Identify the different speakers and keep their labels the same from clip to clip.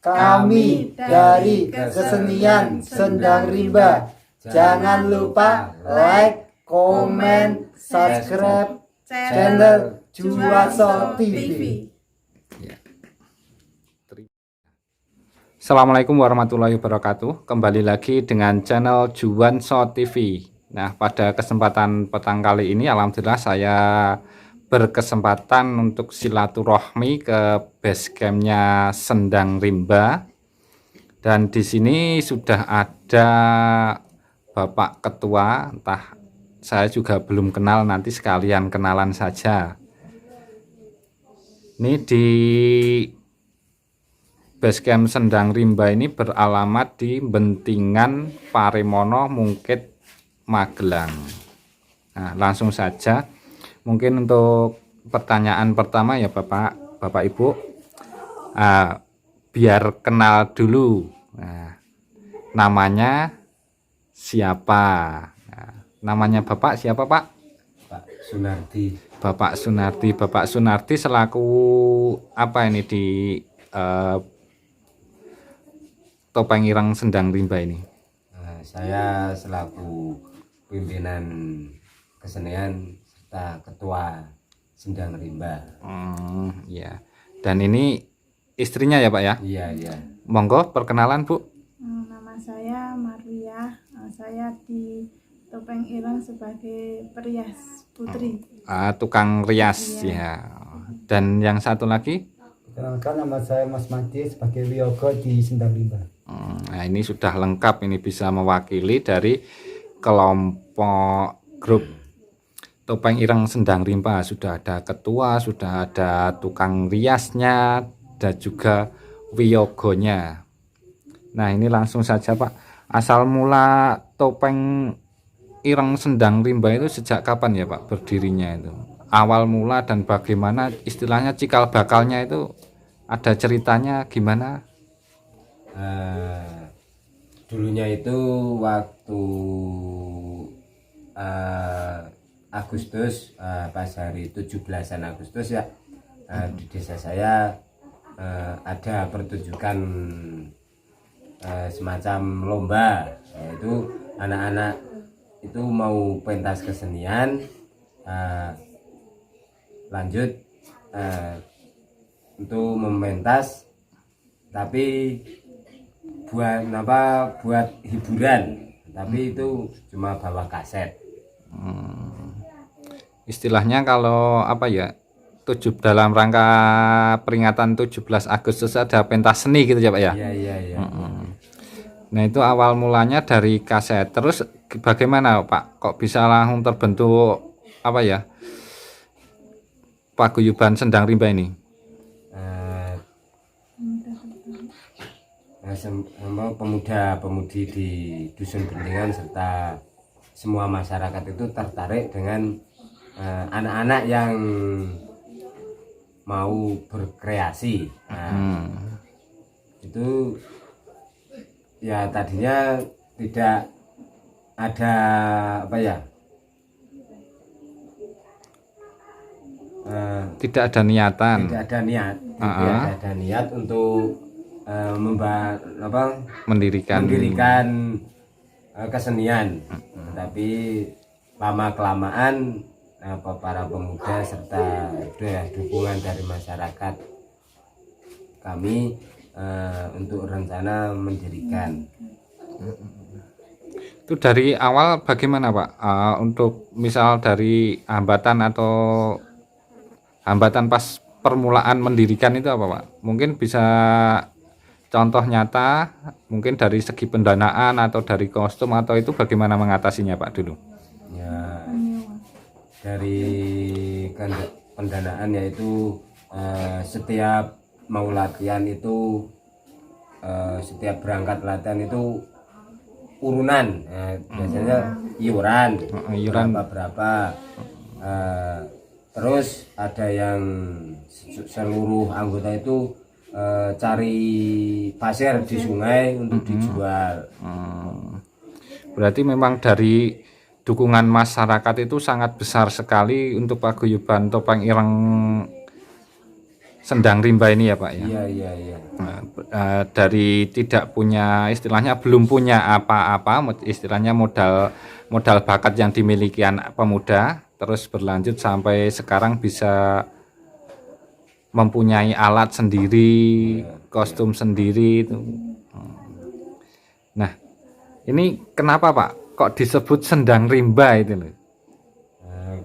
Speaker 1: kami dari Kesenian Sendang Rimba. Jangan lupa like, komen, subscribe channel Juwanso TV.
Speaker 2: Assalamualaikum warahmatullahi wabarakatuh. Kembali lagi dengan channel Juwanso TV. Nah, pada kesempatan petang kali ini alhamdulillah saya berkesempatan untuk silaturahmi ke base campnya Sendang Rimba. Dan di sini sudah ada Bapak Ketua, entah saya juga belum kenal, nanti sekalian kenalan saja. Ini di Basecamp Sendang Rimba ini beralamat di Bentingan Paremono Mungkit Magelang. Nah, langsung saja mungkin untuk pertanyaan pertama ya Bapak Ibu, biar kenal dulu. Nah, namanya siapa? Nah, namanya Bapak siapa Pak?
Speaker 1: Pak Sunardi.
Speaker 2: Bapak Sunardi selaku apa ini di Topeng Ireng Sendang Rimba ini?
Speaker 1: Saya selaku pimpinan kesenian serta ketua Sendang Rimba.
Speaker 2: Ya. Dan ini istrinya ya Pak ya?
Speaker 1: Iya.
Speaker 2: Monggo perkenalan Bu.
Speaker 3: Nama saya Maria. Saya di Topeng Ireng sebagai perias putri.
Speaker 2: Tukang rias ya. Dan yang satu lagi?
Speaker 4: Perkenalkan, nama saya Mas Madi sebagai Wiyogo di Sendang Rimba.
Speaker 2: Nah, ini sudah lengkap, ini bisa mewakili dari kelompok grup Topeng Ireng Sendang Rimba. Sudah ada ketua, sudah ada tukang riasnya, dan juga wiyogonya. Nah, ini langsung saja Pak, asal mula Topeng Ireng Sendang Rimba itu sejak kapan ya Pak berdirinya itu? Awal mula dan bagaimana istilahnya cikal bakalnya itu, ada ceritanya gimana?
Speaker 1: Dulunya itu waktu Agustus, pas hari 17-an Agustus ya, di desa saya ada pertunjukan semacam lomba, yaitu anak-anak itu mau pentas kesenian, lanjut untuk mementas, tapi buat hiburan, tapi itu cuma bawa kaset.
Speaker 2: Istilahnya kalau apa ya, dalam rangka peringatan 17 Agustus ada pentas seni gitu ya Pak ya?
Speaker 1: Iya.
Speaker 2: Nah, itu awal mulanya dari kaset. Terus bagaimana Pak kok bisa langsung terbentuk apa ya, paguyuban Sendang Rimba ini?
Speaker 1: Pemuda-pemudi di Dusun Bentingan serta semua masyarakat itu tertarik dengan anak-anak yang mau berkreasi. Itu ya tadinya tidak ada
Speaker 2: Tidak ada niatan.
Speaker 1: Tidak ada niat untuk mendirikan kesenian, tapi lama kelamaan para pemuda serta dukungan dari masyarakat kami untuk rencana mendirikan.
Speaker 2: Itu dari awal bagaimana Pak, untuk misal dari hambatan pas permulaan mendirikan itu apa Pak? Mungkin bisa contoh nyata, mungkin dari segi pendanaan atau dari kostum, atau itu bagaimana mengatasinya Pak dulu?
Speaker 1: Ya, dari pendanaan yaitu setiap mau latihan itu, setiap berangkat latihan itu urunan, biasanya iuran berapa, terus ada yang seluruh anggota itu cari pasir di sungai untuk dijual.
Speaker 2: Berarti memang dari dukungan masyarakat itu sangat besar sekali untuk paguyuban Topeng Ireng sendang rimba ini ya Pak ya.
Speaker 1: Iya, iya, iya.
Speaker 2: Nah, dari tidak punya istilahnya belum punya apa-apa istilahnya modal bakat yang dimiliki anak pemuda terus berlanjut sampai sekarang bisa mempunyai alat sendiri, kostum sendiri itu. Nah, ini kenapa Pak kok disebut sendang rimba itu loh?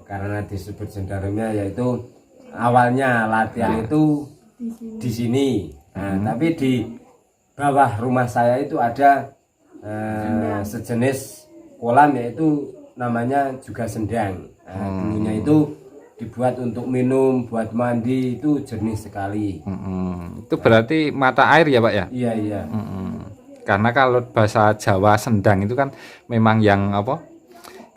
Speaker 1: Karena disebut sendang rimba yaitu awalnya latihan itu di sini. Nah, tapi di bawah rumah saya itu ada sejenis kolam yaitu namanya juga sendang. Dulunya itu dibuat untuk minum, buat mandi, itu jernih sekali.
Speaker 2: Itu berarti mata air ya Pak ya?
Speaker 1: Iya, iya.
Speaker 2: Karena kalau bahasa Jawa sendang itu kan memang yang apa?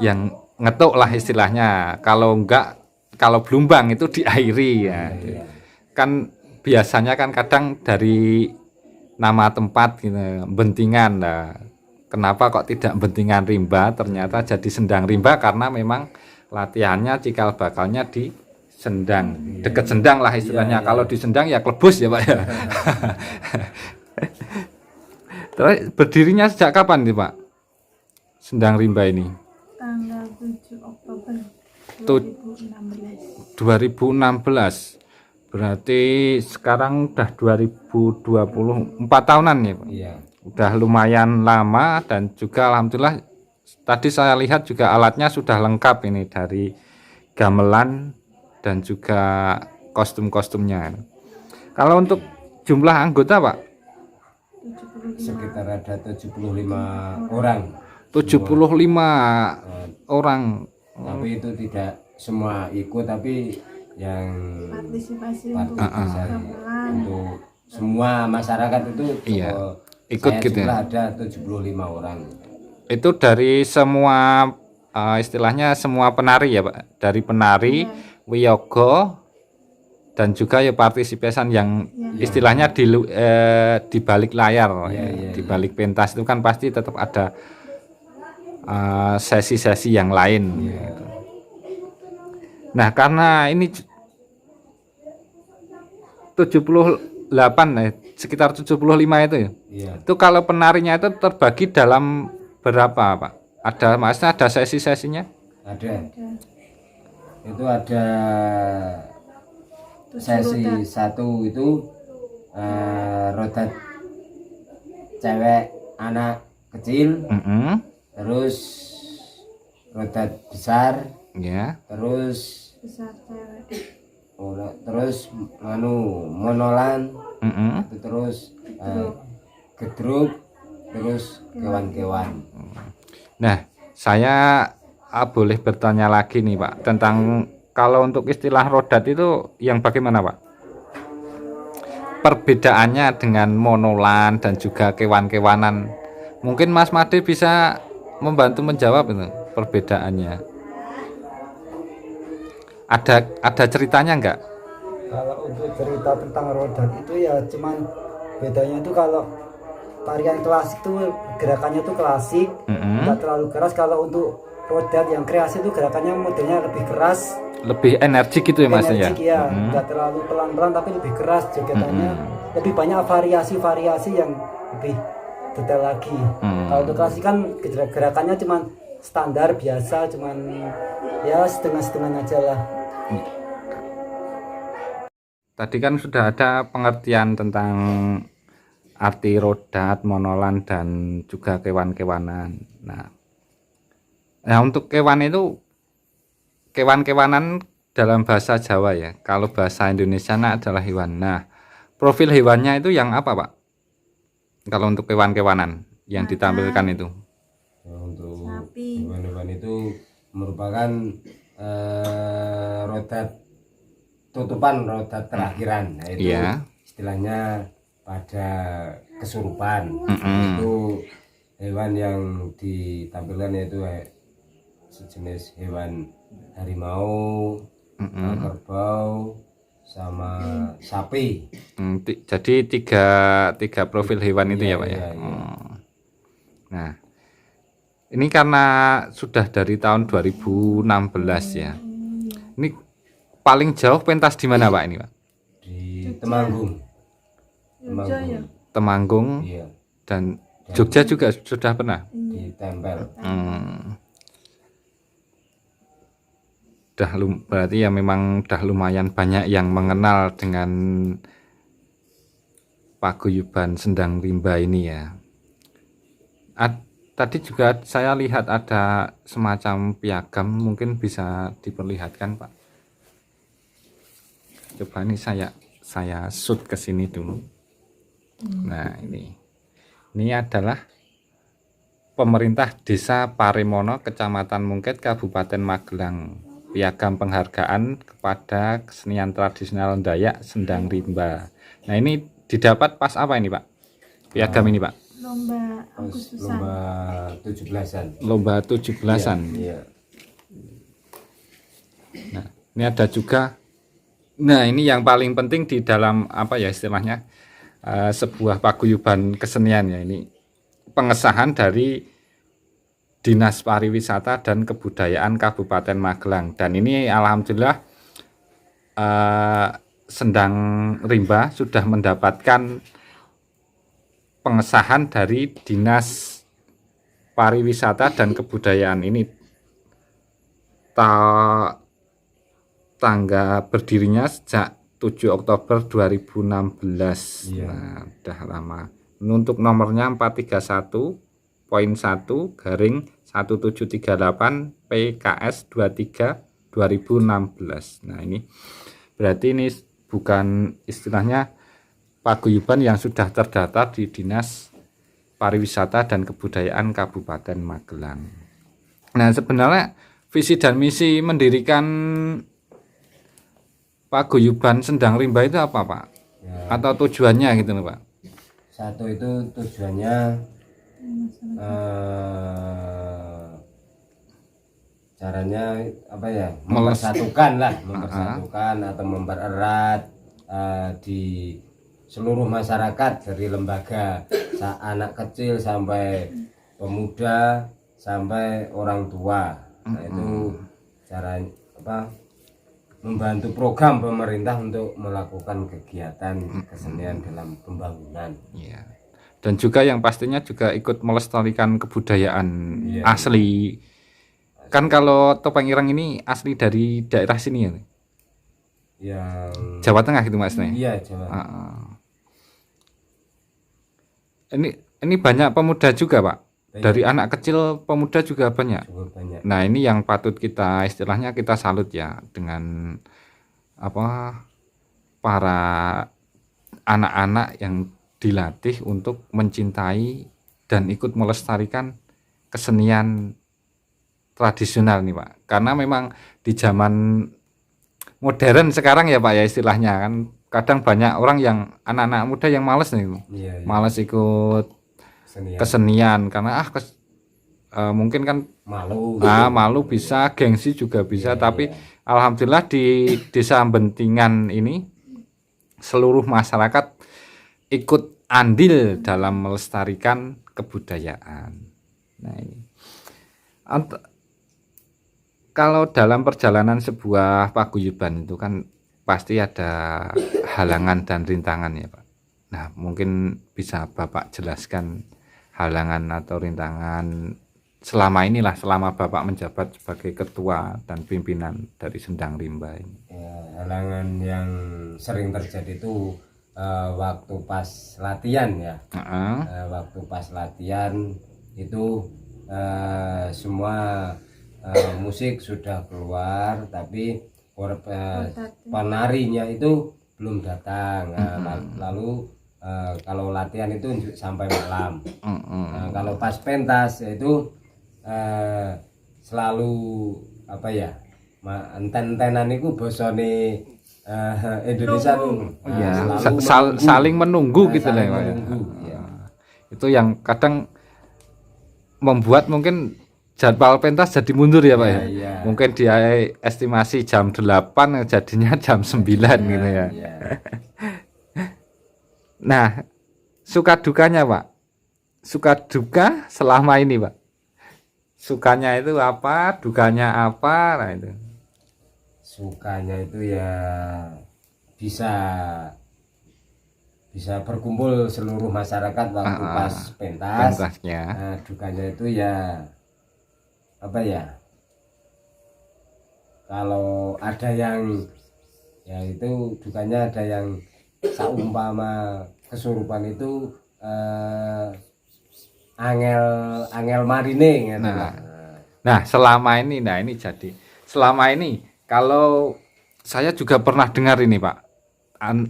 Speaker 2: Yang ngetuk lah istilahnya. Kalau enggak, kalau blumbang itu diairi ya.
Speaker 1: Iya.
Speaker 2: Kan biasanya kan kadang dari nama tempat gitu, bentingan lah. Kenapa kok tidak bentingan rimba? Ternyata jadi sendang rimba karena memang latihannya cikal bakalnya di sendang, deket sendang lah istilahnya. Kalau di sendang ya klebus ya Pak ya. Terus berdirinya sejak kapan nih Pak? Sendang rimba ini?
Speaker 3: Tanggal 7 Oktober
Speaker 2: Tut-
Speaker 3: 2016.
Speaker 2: 2016. Berarti sekarang udah 2020, 4 tahunan ya Pak.
Speaker 1: Iya.
Speaker 2: Udah lumayan lama dan juga alhamdulillah tadi saya lihat juga alatnya sudah lengkap ini dari gamelan dan juga kostum-kostumnya. Kalau untuk jumlah anggota Pak?
Speaker 3: 75
Speaker 1: Sekitar ada 75 orang.
Speaker 2: 75 orang.
Speaker 1: Tapi itu tidak semua ikut, tapi yang
Speaker 3: partisipasi untuk
Speaker 1: partisipasi
Speaker 3: gamelan.
Speaker 1: untuk semua masyarakat itu
Speaker 2: Iya, ikut
Speaker 1: saya
Speaker 2: gitu ya.
Speaker 1: jumlah ada 75 orang.
Speaker 2: Itu dari semua istilahnya semua penari ya Pak, dari penari, wiyogo dan juga ya partisipasan yang istilahnya di balik layar, di balik pentas itu kan pasti tetap ada sesi-sesi yang lain. Gitu. Nah karena ini 78 sekitar 75 itu ya.
Speaker 1: Iya.
Speaker 2: Itu kalau penarinya itu terbagi dalam berapa Pak? Ada maksudnya ada sesi-sesinya?
Speaker 1: Ada. Itu ada sesi satu itu rodat cewek anak kecil, terus rodat besar,
Speaker 2: Ya.
Speaker 1: terus
Speaker 3: besar cewek.
Speaker 1: terus monolan, itu terus gedruk, terus kewan-kewan.
Speaker 2: Nah, saya boleh bertanya lagi nih Pak tentang kalau untuk istilah rodat itu yang bagaimana Pak? Perbedaannya dengan monolan dan juga kewan-kewanan. Mungkin Mas Made bisa membantu menjawab itu perbedaannya. Ada ceritanya enggak?
Speaker 4: Kalau untuk cerita tentang rodat itu ya cuman bedanya itu kalau tarian klasik itu gerakannya itu klasik, enggak terlalu keras. Kalau untuk rodat yang kreasi itu gerakannya modelnya lebih keras,
Speaker 2: lebih energik gitu ya Mas ya?
Speaker 4: energik ya, enggak terlalu pelan-pelan tapi lebih keras jogetannya, lebih banyak variasi-variasi yang lebih detail lagi. Kalau untuk klasik kan gerakannya cuman standar biasa, cuman ya setengah-setengah aja lah.
Speaker 2: Tadi kan sudah ada pengertian tentang arti rodat, monolan dan juga kewan-kewanan. Nah, untuk kewan itu kewan-kewanan dalam bahasa Jawa ya. Kalau bahasa Indonesia adalah hewan. Nah, profil hewannya itu yang apa, Pak? Kalau untuk kewan-kewanan yang ditampilkan itu.
Speaker 1: Untuk
Speaker 3: Sapi.
Speaker 1: hewan-hewan itu merupakan rodat tutupan, rodat terakhiran. Nah, itu istilahnya pada kesurupan. Itu hewan yang ditampilkan yaitu sejenis hewan harimau, kerbau, sama sapi.
Speaker 2: Jadi tiga profil hewan itu ya Pak ya. Nah, ini karena sudah dari tahun 2016 ya. Ini paling jauh pentas di mana Pak ini Pak?
Speaker 1: Di Temanggung.
Speaker 3: Jogja ya.
Speaker 2: Temanggung,
Speaker 1: Iya,
Speaker 2: dan Jogja juga sudah pernah.
Speaker 1: ditempel.
Speaker 2: Berarti ya memang udah lumayan banyak yang mengenal dengan paguyuban Sendang Rimba ini ya. Tadi juga saya lihat ada semacam piagam, mungkin bisa diperlihatkan Pak. Coba ini saya shoot ke sini dulu. Nah ini adalah pemerintah Desa Paremono, Kecamatan Mungkit, Kabupaten Magelang. Piagam penghargaan kepada kesenian tradisional Dayak Sendang Rimba. Nah ini didapat pas apa ini Pak? Piagam ini Pak?
Speaker 3: Lomba
Speaker 1: Pas
Speaker 3: Agustusan.
Speaker 1: lomba 17-an.
Speaker 2: Lomba 17-an.
Speaker 1: Iya.
Speaker 2: Nah ini ada juga. Nah ini yang paling penting di dalam apa ya istilahnya sebuah paguyuban kesenian ya, ini pengesahan dari Dinas Pariwisata dan Kebudayaan Kabupaten Magelang, dan ini alhamdulillah Sendang Rimba sudah mendapatkan pengesahan dari Dinas Pariwisata dan Kebudayaan. Ini tangga berdirinya sejak 7 Oktober 2016.
Speaker 1: Iya.
Speaker 2: Nah, udah lama. Untuk nomornya 431.1/1738 PKS 23 2016. Nah, ini berarti ini bukan istilahnya paguyuban yang sudah terdaftar di Dinas Pariwisata dan Kebudayaan Kabupaten Magelang. Nah, sebenarnya visi dan misi mendirikan paguyuban Sendang Rimba itu apa Pak?
Speaker 1: Ya,
Speaker 2: Atau tujuannya gitu loh Pak?
Speaker 1: satu itu tujuannya caranya apa ya, mempersatukan atau mempererat di seluruh masyarakat, dari lembaga anak kecil sampai pemuda sampai orang tua. Nah itu cara apa, membantu program pemerintah untuk melakukan kegiatan kesenian dalam pembangunan.
Speaker 2: Iya. Dan juga yang pastinya juga ikut melestarikan kebudayaan asli. Kan kalau topeng ireng ini asli dari daerah sini ya?
Speaker 1: Yang
Speaker 2: Jawa Tengah gitu Mas Nih.
Speaker 1: iya, Jawa.
Speaker 2: Ini banyak pemuda juga Pak. Dari anak kecil pemuda juga banyak.
Speaker 1: Cukup banyak.
Speaker 2: Nah, ini yang patut kita istilahnya kita salut ya dengan apa para anak-anak yang dilatih untuk mencintai dan ikut melestarikan kesenian tradisional nih Pak. Karena memang di zaman modern sekarang ya Pak ya istilahnya kan kadang banyak orang yang anak-anak muda yang males nih.
Speaker 1: Iya.
Speaker 2: Males ikut kesenian karena mungkin kan malu bisa, gengsi juga bisa, tapi alhamdulillah di Desa Bentingan ini seluruh masyarakat ikut andil dalam melestarikan kebudayaan. Nah ini kalau dalam perjalanan sebuah paguyuban itu kan pasti ada halangan dan rintangan ya Pak. Nah mungkin bisa Bapak jelaskan halangan atau rintangan selama Bapak menjabat sebagai ketua dan pimpinan dari Sendang Rimba ini.
Speaker 1: Ya, halangan yang sering terjadi itu waktu pas latihan ya. Waktu pas latihan itu semua musik sudah keluar, tapi penarinya itu belum datang. Lalu kalau latihan itu sampai malam. Kalau pas pentas itu selalu apa ya, enten-entenan itu bosone Indonesia tuh
Speaker 2: saling menunggu gitu lah ya. Itu yang kadang membuat mungkin jadwal pentas jadi mundur ya Pak ya. Mungkin dia estimasi jam 8 jadinya jam 9 gitu ya. Nah, suka dukanya Pak. Suka duka selama ini Pak. Sukanya itu apa, dukanya apa? Nah itu.
Speaker 1: Sukanya itu ya bisa bisa berkumpul seluruh masyarakat waktu pas pentas.
Speaker 2: Pentasnya.
Speaker 1: Nah, dukanya itu ya apa ya, kalau ada yang ya itu dukanya ada yang saumpama kesurupan itu angel marine gitu.
Speaker 2: Nah, selama ini, jadi selama ini kalau saya juga pernah dengar ini Pak,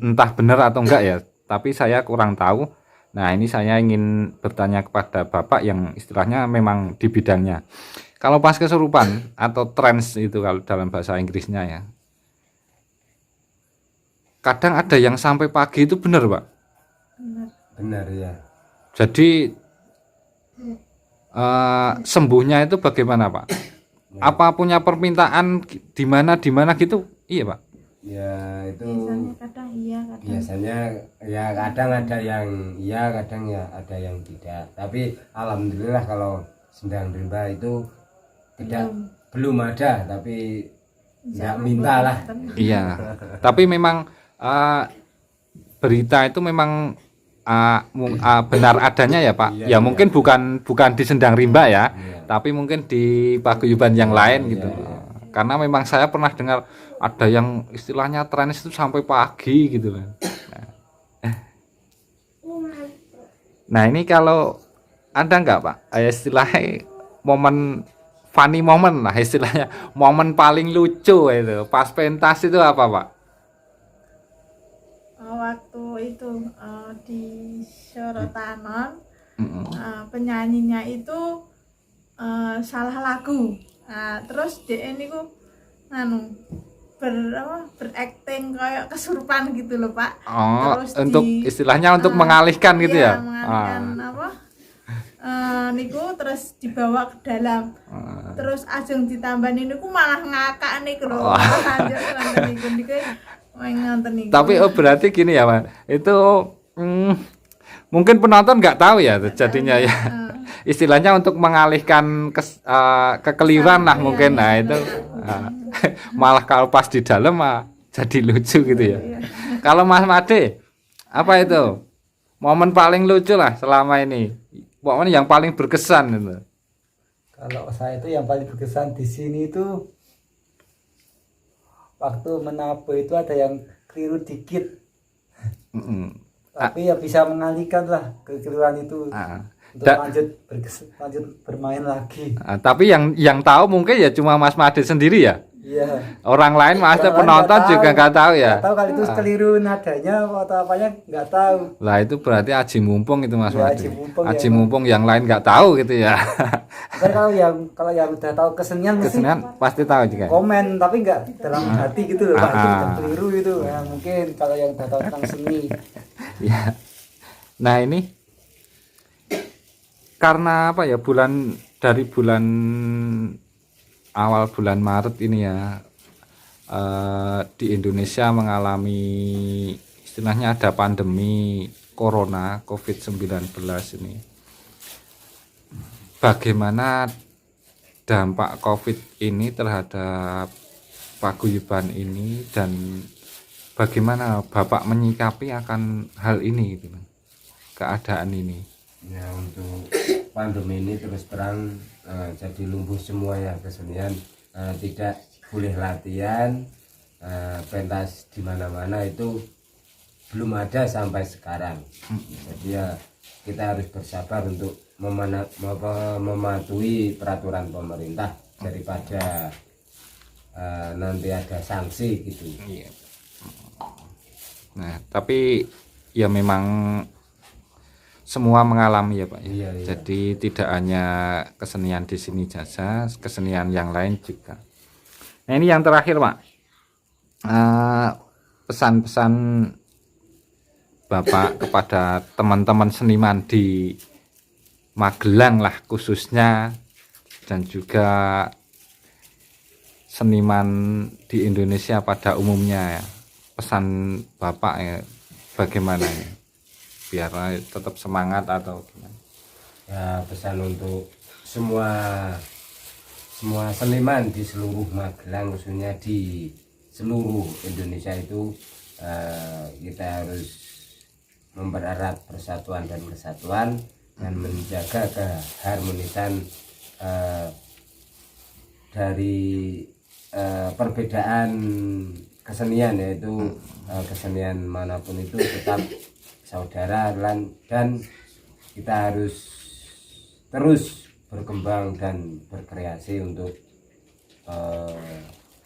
Speaker 2: entah benar atau enggak ya, tapi saya kurang tahu. Nah, ini saya ingin bertanya kepada Bapak yang istilahnya memang di bidangnya. Kalau pas kesurupan atau trance itu kalau dalam bahasa Inggrisnya ya, kadang ada yang sampai pagi itu benar Pak?
Speaker 1: Benar ya.
Speaker 2: Jadi sembuhnya itu bagaimana Pak? Apa punya permintaan di mana gitu? Iya Pak.
Speaker 1: Ya itu
Speaker 3: Biasanya kadang iya, kadang
Speaker 1: biasanya ya kadang ada yang iya, kadang ya ada yang tidak. Tapi alhamdulillah kalau Sendang Rimba itu tidak belum ada, tapi nggak minta lah.
Speaker 2: Iya. Tapi memang berita itu memang benar adanya ya Pak.
Speaker 1: Iya,
Speaker 2: Ya mungkin bukan di Sendang Rimba ya,
Speaker 1: Iya.
Speaker 2: tapi mungkin di paguyuban yang lain gitu. Karena memang saya pernah dengar ada yang istilahnya trance itu sampai pagi gitu kan. Nah ini kalau ada nggak Pak istilahnya momen funny momen lah istilahnya, momen paling lucu itu pas pentas itu apa Pak?
Speaker 3: waktu itu di Sorotanon penyanyinya itu salah lagu. Nah, terus DN itu berakting kayak kesurupan gitu loh Pak.
Speaker 2: Oh,
Speaker 3: Terus
Speaker 2: untuk istilahnya untuk mengalihkan gitu
Speaker 3: iya,
Speaker 2: ya.
Speaker 3: mengalihkan niku terus dibawa ke dalam. Terus ajeng ditambah niku malah ngakak niku lho. Lanjut nonton niku nonton niku.
Speaker 2: Tapi berarti gini ya Pak. Itu mungkin penonton nggak tahu ya jadinya ya. Istilahnya untuk mengalihkan kekeliruan lah mungkin. Nah itu malah kalau pas di dalam jadi lucu gitu ya. Kalau Mas Made apa itu momen paling lucu lah selama ini, pokoknya yang paling berkesan itu?
Speaker 4: Kalau saya itu yang paling berkesan di sini itu waktu menabuh itu ada yang keliru dikit, tapi ya bisa mengalihkan lah kekeliruan itu. Untuk lanjut bermain lagi.
Speaker 2: Tapi yang tahu mungkin ya cuma Mas Made sendiri ya.
Speaker 4: Iya.
Speaker 2: Orang lain maksudnya penonton juga nggak tahu ya.
Speaker 4: Nggak tahu kalau itu keliru nadanya atau apanya nggak tahu.
Speaker 2: Lah itu berarti aji mumpung itu Mas
Speaker 4: Ya,
Speaker 2: Made.
Speaker 4: aji
Speaker 2: Aji mumpung yang lain nggak tahu gitu ya.
Speaker 4: Kan kalau yang udah tahu kesenian mesti
Speaker 2: pasti tahu juga.
Speaker 4: komen, tapi nggak dalam hati gitu loh. Pak, itu udah keliru itu. Ya, mungkin kalau yang udah tahu tentang seni.
Speaker 2: Ya. Nah ini karena apa ya, dari bulan awal bulan Maret ini ya di Indonesia mengalami istilahnya ada pandemi corona COVID-19 ini. Bagaimana dampak COVID ini terhadap paguyuban ini dan bagaimana Bapak menyikapi akan hal ini gitu, keadaan ini?
Speaker 1: Ya untuk pandemi ini terus terang jadi lumpuh semua ya kesenian, tidak boleh latihan, pentas di mana-mana itu belum ada sampai sekarang. Jadi ya kita harus bersabar untuk mematuhi peraturan pemerintah daripada nanti ada sanksi gitu.
Speaker 2: Nah tapi ya memang semua mengalami ya Pak.
Speaker 1: Iya.
Speaker 2: Jadi tidak hanya kesenian di sini saja, kesenian yang lain juga. Nah ini yang terakhir Pak, pesan-pesan Bapak kepada teman-teman seniman di Magelang lah khususnya, dan juga seniman di Indonesia pada umumnya ya. Pesan Bapak ya, bagaimana ya? Biar tetap semangat atau gimana?
Speaker 1: Ya pesan untuk semua seniman di seluruh Magelang, khususnya di seluruh Indonesia itu kita harus mempererat persatuan dan kesatuan dan menjaga keharmonisan dari perbedaan kesenian, yaitu kesenian manapun itu tetap saudara, dan kita harus terus berkembang dan berkreasi untuk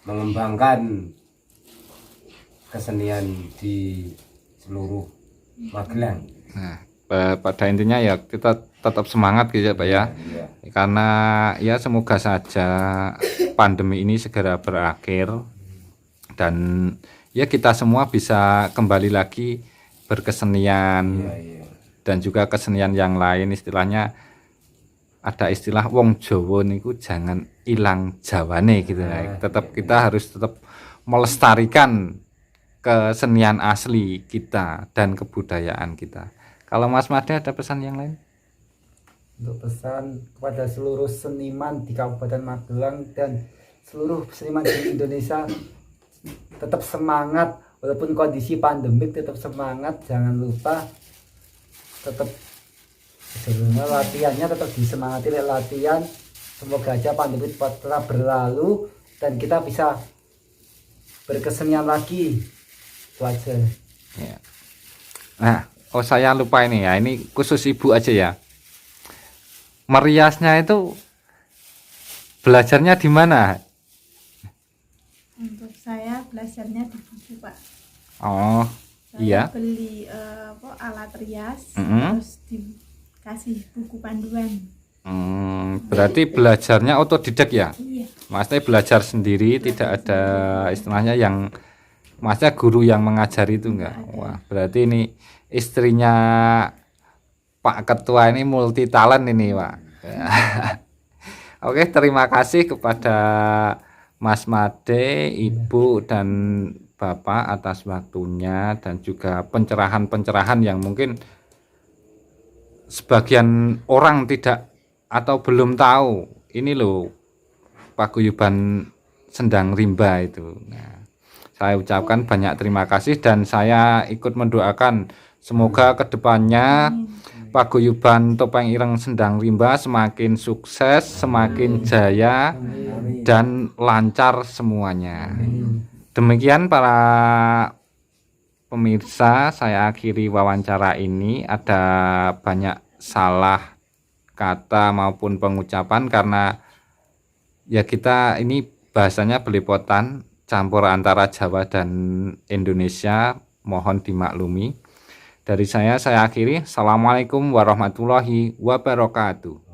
Speaker 1: mengembangkan kesenian di seluruh Magelang.
Speaker 2: Nah, pada intinya ya kita tetap semangat gitu ya Pak ya.
Speaker 1: Iya.
Speaker 2: Karena ya semoga saja pandemi ini segera berakhir dan ya kita semua bisa kembali lagi berkesenian.
Speaker 1: Iya, iya.
Speaker 2: Dan juga kesenian yang lain, istilahnya ada istilah wong Jawa niku jangan ilang jawane gitu ya. Tetap kita harus tetap melestarikan kesenian asli kita dan kebudayaan kita. Kalau Mas Made ada pesan yang lain?
Speaker 4: Untuk pesan kepada seluruh seniman di Kabupaten Magelang dan seluruh seniman di Indonesia, tetap semangat walaupun kondisi pandemik, tetap semangat, jangan lupa tetap sebenarnya latihannya tetap disemangati latihan. Semoga aja pandemi tetap berlalu dan kita bisa berkesenian lagi. Itu aja.
Speaker 2: Ya. Nah, saya lupa ini ya, ini khusus ibu aja ya. Meriasnya itu belajarnya di mana?
Speaker 3: Untuk saya belajarnya di buku, Pak.
Speaker 2: Oh,
Speaker 3: Saya
Speaker 2: iya.
Speaker 3: beli alat rias,
Speaker 2: Mm-mm.
Speaker 3: terus dikasih buku panduan.
Speaker 2: Berarti belajarnya otodidak ya?
Speaker 3: Iya.
Speaker 2: Maksudnya belajar sendiri, tidak ada istilahnya yang maksudnya guru yang mengajari itu enggak? Wah, berarti ini istrinya Pak Ketua ini multi talent ini, Pak. Oke, terima kasih kepada Mas Made, Ibu dan Bapak atas waktunya dan juga pencerahan-pencerahan yang mungkin sebagian orang tidak atau belum tahu. Ini loh paguyuban Sendang Rimba itu. Nah, saya ucapkan banyak terima kasih dan saya ikut mendoakan semoga kedepannya paguyuban Topeng Ireng Sendang Rimba semakin sukses, semakin jaya dan lancar semuanya. Demikian para pemirsa, saya akhiri wawancara ini. Ada banyak salah kata maupun pengucapan karena ya kita ini bahasanya belepotan campur antara Jawa dan Indonesia, mohon dimaklumi. Dari saya akhiri. Assalamualaikum warahmatullahi wabarakatuh.